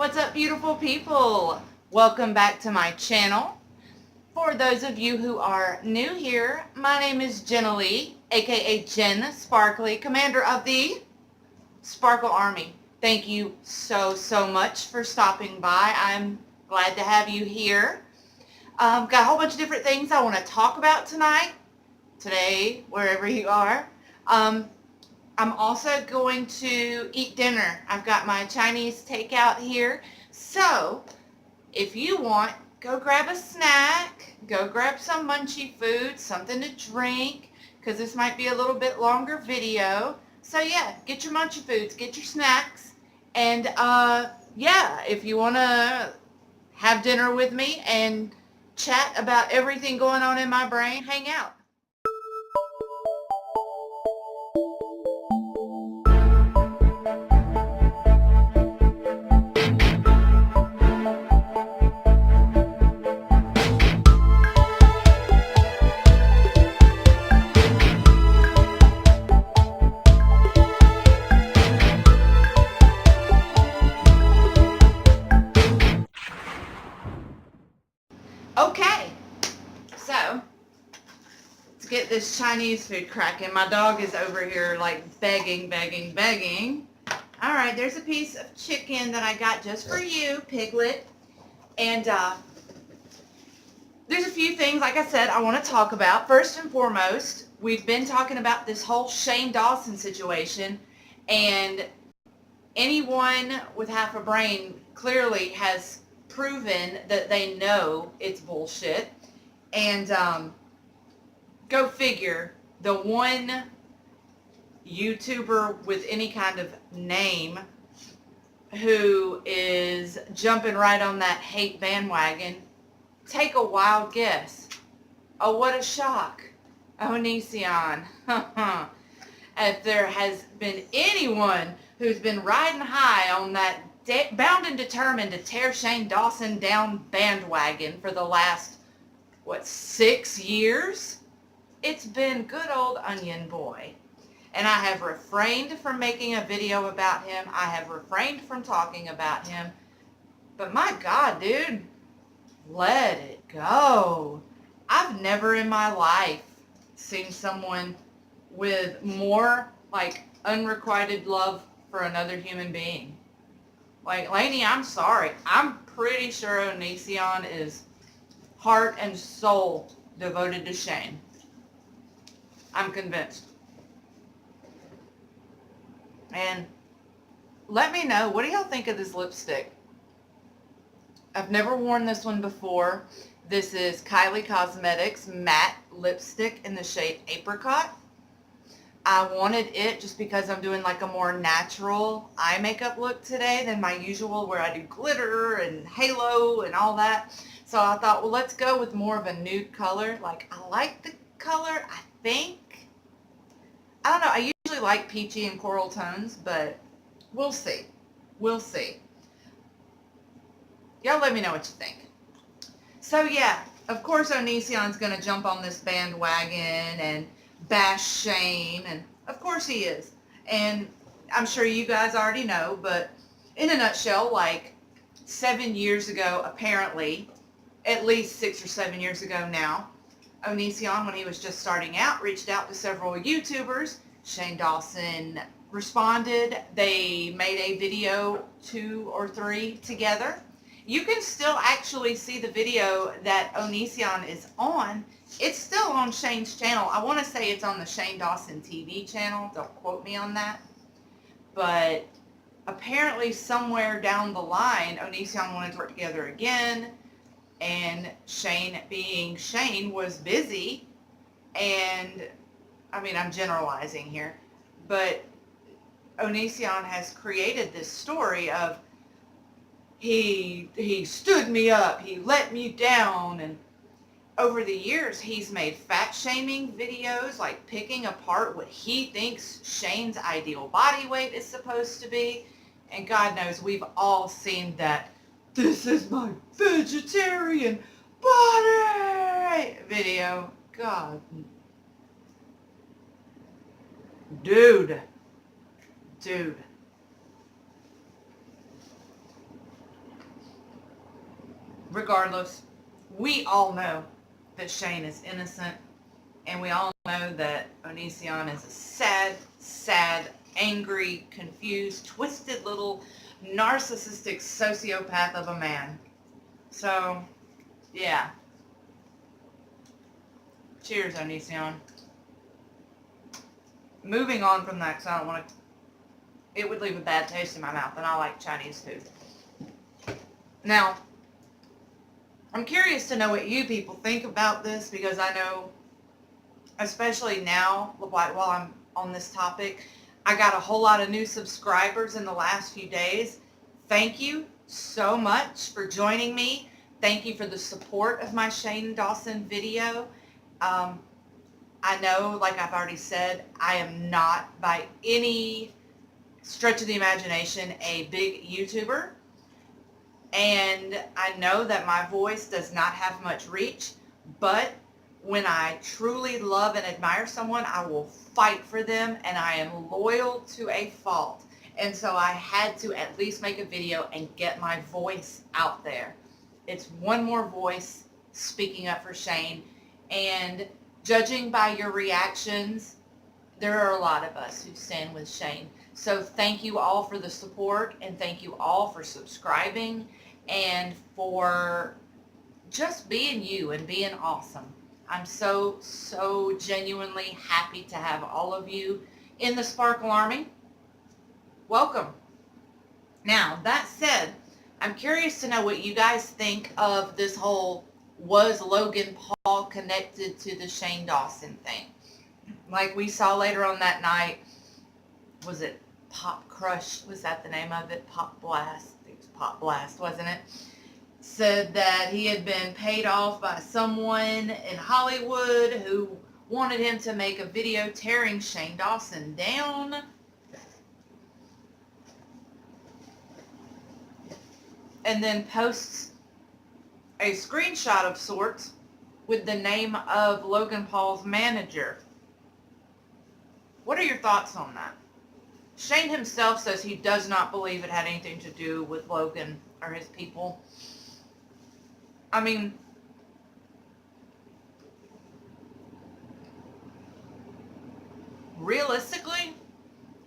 What's up, beautiful people? Welcome back to my channel. For those of you who are new here, my name is Jenna Lee, aka Jen Sparkly, commander of the Sparkle Army. Thank you so much for stopping by. I'm glad to have you here. Got a whole bunch of different things I want to talk about today, wherever you are. I'm also going to eat dinner. I've got my Chinese takeout here. So, if you want, go grab a snack, go grab some munchy food, something to drink, because this might be a little bit longer video. So yeah, get your munchy foods, get your snacks, and yeah, if you want to have dinner with me and chat about everything going on in my brain, hang out. Okay, so let's get this Chinese food cracking. My dog is over here like begging. All right, there's a piece of chicken that I got just for you, Piglet. And there's a few things, like I said, I want to talk about. First and foremost, we've been talking about this whole Shane Dawson situation, and anyone with half a brain clearly has proven that they know it's bullshit. And go figure, the one YouTuber with any kind of name who is jumping right on that hate bandwagon, take a wild guess. Oh, what a shock. Onision. If there has been anyone who's been riding high on that bound and determined to tear Shane Dawson down bandwagon for the last, 6 years? It's been good old Onion Boy. And I have refrained from making a video about him. I have refrained from talking about him. But my God, dude, let it go. I've never in my life seen someone with more, unrequited love for another human being. Lainey, I'm sorry. I'm pretty sure Onision is heart and soul devoted to Shane. I'm convinced. And let me know, what do y'all think of this lipstick? I've never worn this one before. This is Kylie Cosmetics matte lipstick in the shade Apricot. I wanted it just because I'm doing a more natural eye makeup look today than my usual where I do glitter and halo and all that. So I thought, well, let's go with more of a nude color. I like the color, I think. I don't know, I usually like peachy and coral tones, but we'll see. We'll see. Y'all let me know what you think. So yeah, of course Onision's going to jump on this bandwagon and bash Shane, and of course he is. And I'm sure you guys already know, but in a nutshell, 7 years ago, apparently, at least 6 or 7 years ago now, Onision, when he was just starting out, reached out to several YouTubers. Shane Dawson responded. They made a video, 2 or 3 together. You can still actually see the video that Onision is on. It's still on Shane's channel. I want to say it's on the Shane Dawson TV channel. Don't quote me on that. But apparently somewhere down the line, Onision wanted to work together again. And Shane, being Shane, was busy. And, I'm generalizing here. But Onision has created this story of he stood me up, he let me down, and over the years he's made fat shaming videos, picking apart what he thinks Shane's ideal body weight is supposed to be, and God knows we've all seen that "this is my vegetarian body" video. God. Dude. regardless, we all know that Shane is innocent, and we all know that Onision is a sad, angry, confused, twisted little narcissistic sociopath of a man. So, yeah. Cheers, Onision. Moving on from that, because I don't want to, it would leave a bad taste in my mouth, and I like Chinese food. Now, I'm curious to know what you people think about this, because I know, especially now, while I'm on this topic, I got a whole lot of new subscribers in the last few days. Thank you so much for joining me. Thank you for the support of my Shane Dawson video. I know, like I've already said, I am not by any stretch of the imagination a big YouTuber. And I know that my voice does not have much reach, but when I truly love and admire someone, I will fight for them, and I am loyal to a fault. And so I had to at least make a video and get my voice out there. It's one more voice speaking up for Shane, and judging by your reactions, there are a lot of us who stand with Shane. So thank you all for the support, and thank you all for subscribing, and for just being you and being awesome. I'm so genuinely happy to have all of you in the Sparkle Army. Welcome. Now, that said, I'm curious to know what you guys think of this whole, was Logan Paul connected to the Shane Dawson thing? Like we saw later on that night, was it Pop Crush? Was that the name of it? Pop Blast. I think it was Pop Blast, wasn't it? Said that he had been paid off by someone in Hollywood who wanted him to make a video tearing Shane Dawson down. And then posts a screenshot of sorts with the name of Logan Paul's manager. What are your thoughts on that? Shane himself says he does not believe it had anything to do with Logan or his people. I mean, realistically,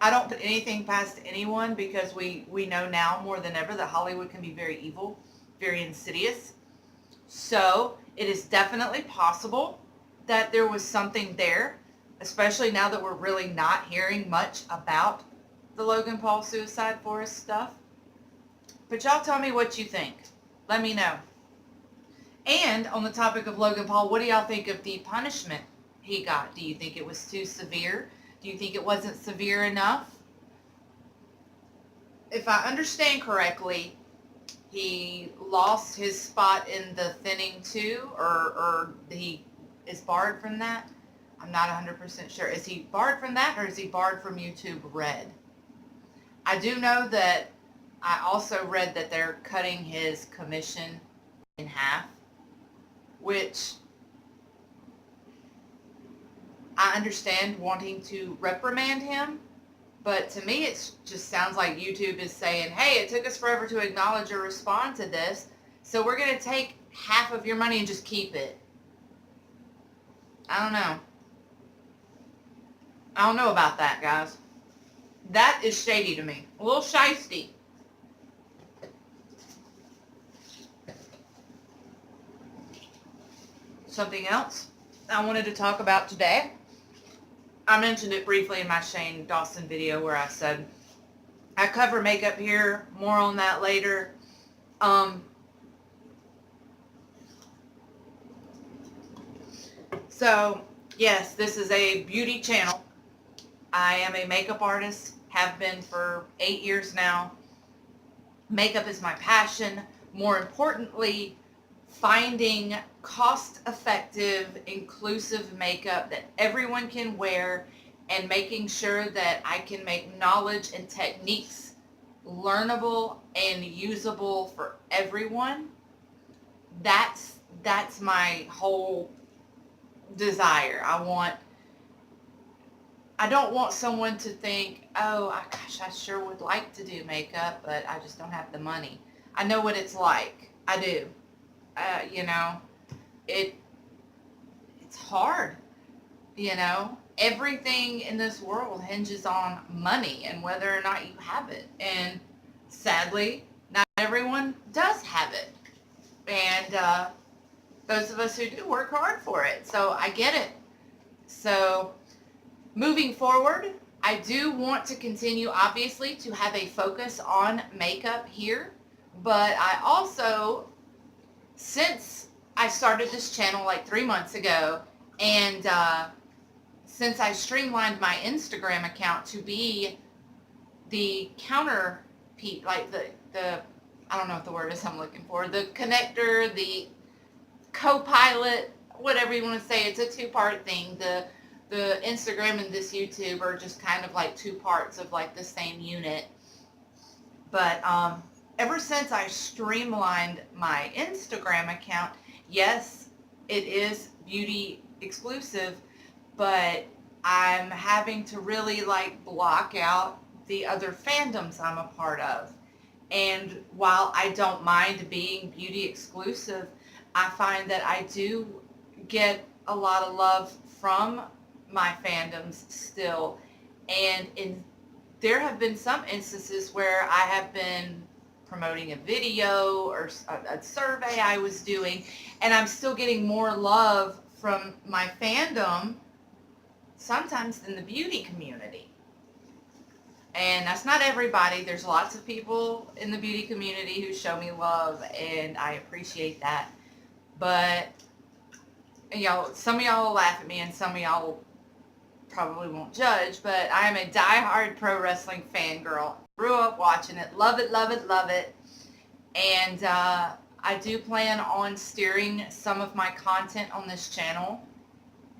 I don't put anything past anyone, because we know now more than ever that Hollywood can be very evil, very insidious. So it is definitely possible that there was something there, especially now that we're really not hearing much about the Logan Paul Suicide Forest stuff. But y'all tell me what you think. Let me know. And on the topic of Logan Paul, what do y'all think of the punishment he got? Do you think it was too severe? Do you think it wasn't severe enough? If I understand correctly, he lost his spot in the thinning too, or he is barred from that? I'm not 100% sure. Is he barred from that, or is he barred from YouTube Red? I do know that I also read that they're cutting his commission in half, which I understand wanting to reprimand him, but to me it just sounds like YouTube is saying, hey, it took us forever to acknowledge or respond to this, so we're going to take half of your money and just keep it. I don't know. I don't know about that, guys. That is shady to me. A little shysty. Something else I wanted to talk about today. I mentioned it briefly in my Shane Dawson video where I said I cover makeup here. More on that later. So, yes, this is a beauty channel. I am a makeup artist, have been for 8 years now. Makeup is my passion. More importantly, finding cost-effective, inclusive makeup that everyone can wear, and making sure that I can make knowledge and techniques learnable and usable for everyone. That's my whole desire. I don't want someone to think, oh, gosh, I sure would like to do makeup, but I just don't have the money. I know what it's like. I do. You know, it's hard. You know, everything in this world hinges on money and whether or not you have it. And sadly, not everyone does have it. And those of us who do work hard for it. So I get it. So moving forward, I do want to continue, obviously, to have a focus on makeup here. But I also, since I started this channel like 3 months ago, and since I streamlined my Instagram account to be the counter piece, like the I don't know what the word is I'm looking for, the connector, the co-pilot, whatever you want to say. It's a two-part thing. The Instagram and this YouTube are just kind of like two parts of like the same unit. But ever since I streamlined my Instagram account, yes, it is beauty exclusive, but I'm having to really like block out the other fandoms I'm a part of. And while I don't mind being beauty exclusive, I find that I do get a lot of love from my fandoms still. And there have been some instances where I have been promoting a video or a survey I was doing, and I'm still getting more love from my fandom sometimes than the beauty community. And that's not everybody. There's lots of people in the beauty community who show me love, and I appreciate that. But y'all, some of y'all will laugh at me, and some of y'all probably won't judge, but I am a diehard pro wrestling fangirl. Grew up watching it. Love it, love it, love it. And I do plan on steering some of my content on this channel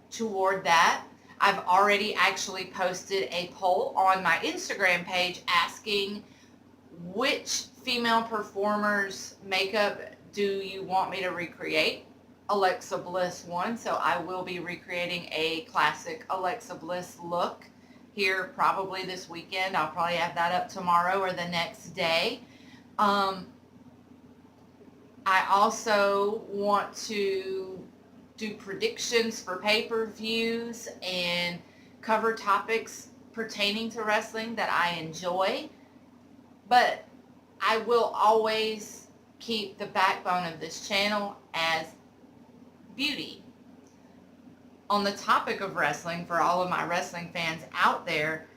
toward that. I've already actually posted a poll on my Instagram page asking which female performers' makeup do you want me to recreate. Alexa Bliss won, so I will be recreating a classic Alexa Bliss look here probably this weekend. I'll probably have that up tomorrow or the next day. I also want to do predictions for pay-per-views and cover topics pertaining to wrestling that I enjoy. But I will always keep the backbone of this channel as beauty. On the topic of wrestling, for all of my wrestling fans out there,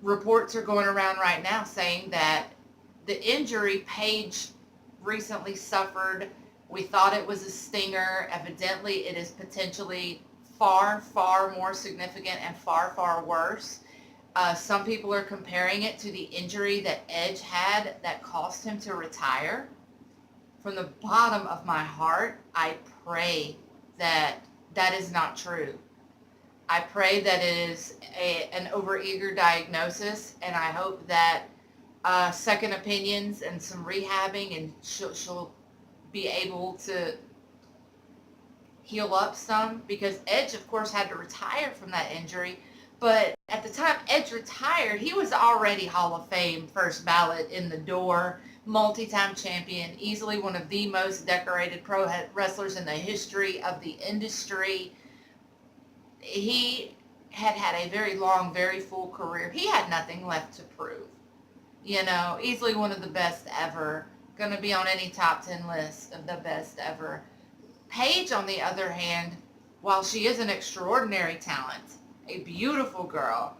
reports are going around right now saying that the injury Paige recently suffered, we thought it was a stinger. Evidently, it is potentially far, far more significant and far, far worse. Some people are comparing it to the injury that Edge had that caused him to retire. From the bottom of my heart, I pray that that is not true. I pray that it is an overeager diagnosis, and I hope that second opinions and some rehabbing, and she'll be able to heal up some, because Edge, of course, had to retire from that injury. But at the time Edge retired, he was already Hall of Fame, first ballot in the door, multi-time champion, easily one of the most decorated pro wrestlers in the history of the industry. He had had a very long, very full career. He had nothing left to prove. You know, easily one of the best ever. Going to be on any top 10 list of the best ever. Paige, on the other hand, while she is an extraordinary talent, a beautiful girl,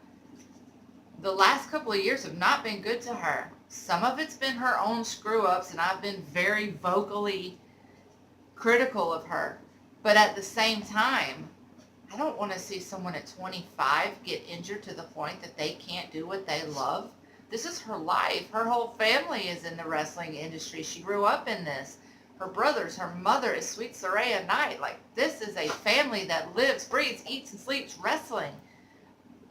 the last couple of years have not been good to her. Some of it's been her own screw-ups, and I've been very vocally critical of her. But at the same time, I don't want to see someone at 25 get injured to the point that they can't do what they love. This is her life. Her whole family is in the wrestling industry. She grew up in this. Her brothers, her mother is Sweet Saraya Knight. Like, this is a family that lives, breathes, eats, and sleeps wrestling.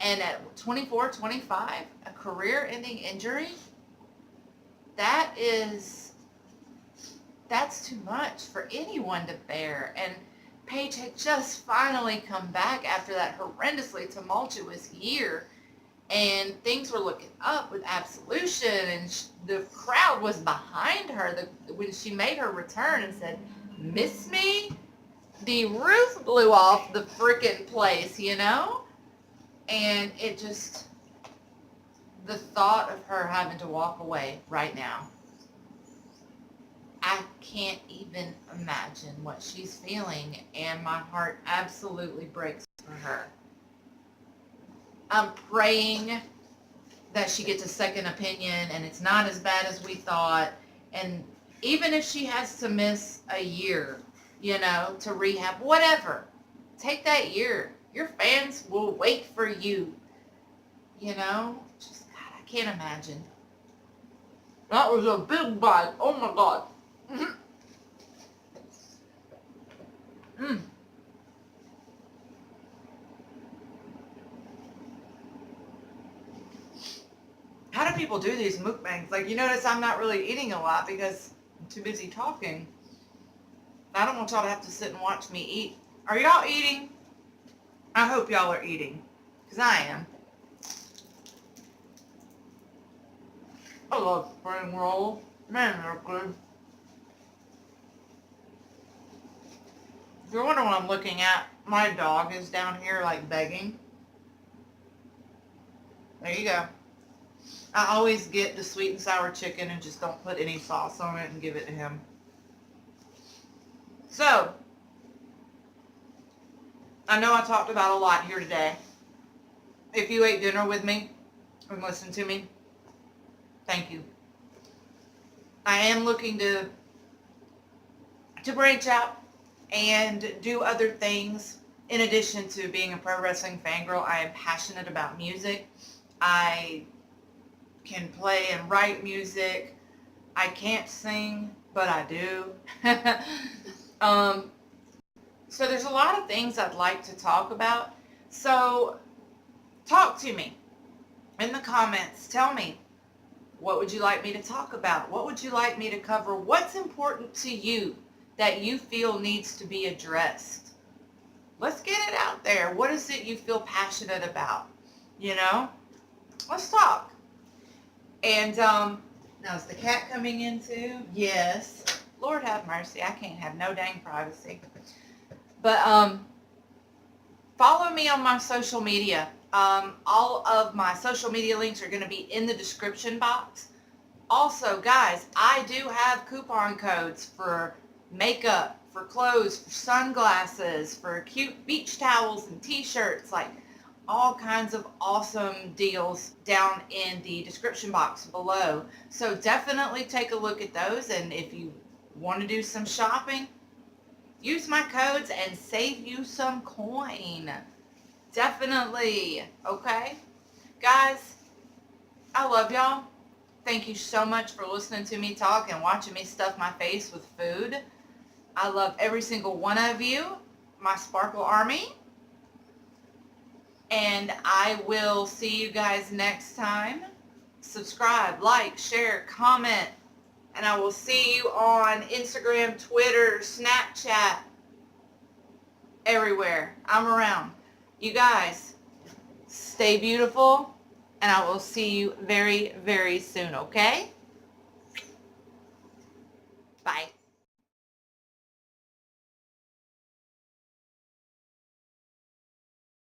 And at 24, 25, a career-ending injury, that's too much for anyone to bear. And Paige had just finally come back after that horrendously tumultuous year. and things were looking up with Absolution, and the crowd was behind her when she made her return and said, "Miss me?" The roof blew off the freaking place, you know? And it just, the thought of her having to walk away right now, I can't even imagine what she's feeling, and my heart absolutely breaks for her. I'm praying that she gets a second opinion and it's not as bad as we thought. And even if she has to miss a year, you know, to rehab, whatever, take that year. Your fans will wait for you, you know? Just, God, I can't imagine. That was a big bite. Oh my God. How do people do these mukbangs? Like, you notice I'm not really eating a lot because I'm too busy talking. I don't want y'all to have to sit and watch me eat. Are y'all eating? I hope y'all are eating, because I am. I love spring rolls. Man, they're good. If you're wondering what I'm looking at, my dog is down here like begging. There you go. I always get the sweet and sour chicken and just don't put any sauce on it and give it to him. So, I know I talked about a lot here today. If you ate dinner with me and listened to me, thank you. I am looking to branch out and do other things. In addition to being a pro wrestling fangirl, I am passionate about music. I can play and write music. I can't sing, but I do. So there's a lot of things I'd like to talk about. So talk to me in the comments. Tell me, what would you like me to talk about? What would you like me to cover? What's important to you that you feel needs to be addressed? Let's get it out there. What is it you feel passionate about? You know? Let's talk. And now is the cat coming in too? Yes. Lord have mercy. I can't have no dang privacy. But follow me on my social media. All of my social media links are going to be in the description box. Also, guys, I do have coupon codes for makeup, for clothes, for sunglasses, for cute beach towels and t-shirts, like all kinds of awesome deals down in the description box below. So definitely take a look at those, and if you want to do some shopping, use my codes and save you some coin. Definitely. Okay? Guys, I love y'all. Thank you so much for listening to me talk and watching me stuff my face with food. I love every single one of you, my Sparkle Army. And I will see you guys next time. Subscribe, like, share, comment. And I will see you on Instagram, Twitter, Snapchat, everywhere. I'm around. You guys, stay beautiful, and I will see you very, very soon, okay?